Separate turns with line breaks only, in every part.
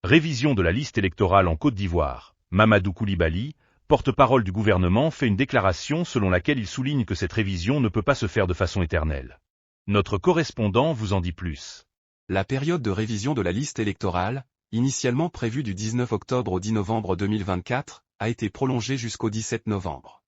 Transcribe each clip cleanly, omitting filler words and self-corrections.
Révision de la liste électorale en Côte d'Ivoire. Mamadou Coulibaly, porte-parole du gouvernement, fait une déclaration selon laquelle il souligne que cette révision ne peut pas se faire de façon éternelle. Notre correspondant vous en dit plus.
La période de révision de la liste électorale, initialement prévue du 19 octobre au 10 novembre 2024, a été prolongée jusqu'au 17 novembre.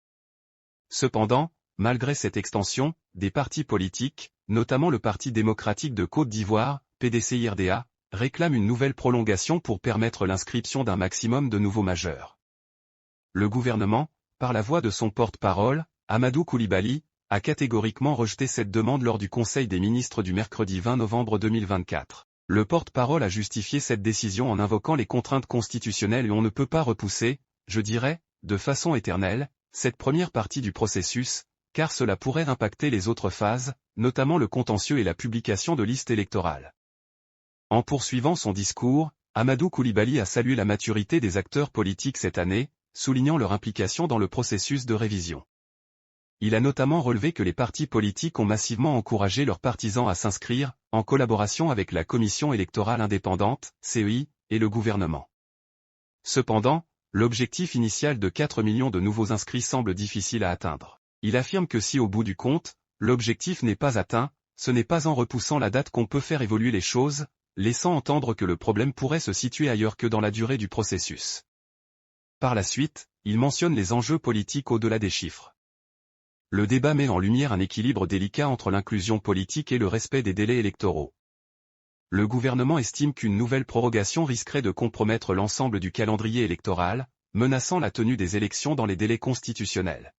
Cependant, malgré cette extension, des partis politiques, notamment le Parti démocratique de Côte d'Ivoire, PDCIRDA, réclament une nouvelle prolongation pour permettre l'inscription d'un maximum de nouveaux majeurs. Le gouvernement, par la voix de son porte-parole, Amadou Coulibaly, a catégoriquement rejeté cette demande lors du Conseil des ministres du mercredi 20 novembre 2024. Le porte-parole a justifié cette décision en invoquant les contraintes constitutionnelles et on ne peut pas repousser, je dirais, de façon éternelle, cette première partie du processus, car cela pourrait impacter les autres phases, notamment le contentieux et la publication de listes électorales. En poursuivant son discours, Amadou Coulibaly a salué la maturité des acteurs politiques cette année, soulignant leur implication dans le processus de révision. Il a notamment relevé que les partis politiques ont massivement encouragé leurs partisans à s'inscrire, en collaboration avec la Commission électorale indépendante, CEI, et le gouvernement. Cependant, l'objectif initial de 4 millions de nouveaux inscrits semble difficile à atteindre. Il affirme que si au bout du compte, l'objectif n'est pas atteint, ce n'est pas en repoussant la date qu'on peut faire évoluer les choses, laissant entendre que le problème pourrait se situer ailleurs que dans la durée du processus. Par la suite, il mentionne les enjeux politiques au-delà des chiffres. Le débat met en lumière un équilibre délicat entre l'inclusion politique et le respect des délais électoraux. Le gouvernement estime qu'une nouvelle prorogation risquerait de compromettre l'ensemble du calendrier électoral, menaçant la tenue des élections dans les délais constitutionnels.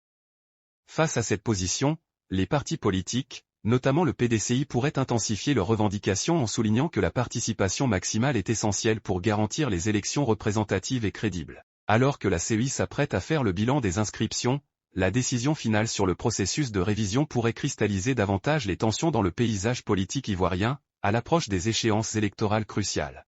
Face à cette position, les partis politiques, notamment le PDCI, pourraient intensifier leurs revendications en soulignant que la participation maximale est essentielle pour garantir les élections représentatives et crédibles. Alors que la CEI s'apprête à faire le bilan des inscriptions, la décision finale sur le processus de révision pourrait cristalliser davantage les tensions dans le paysage politique ivoirien, à l'approche des échéances électorales cruciales.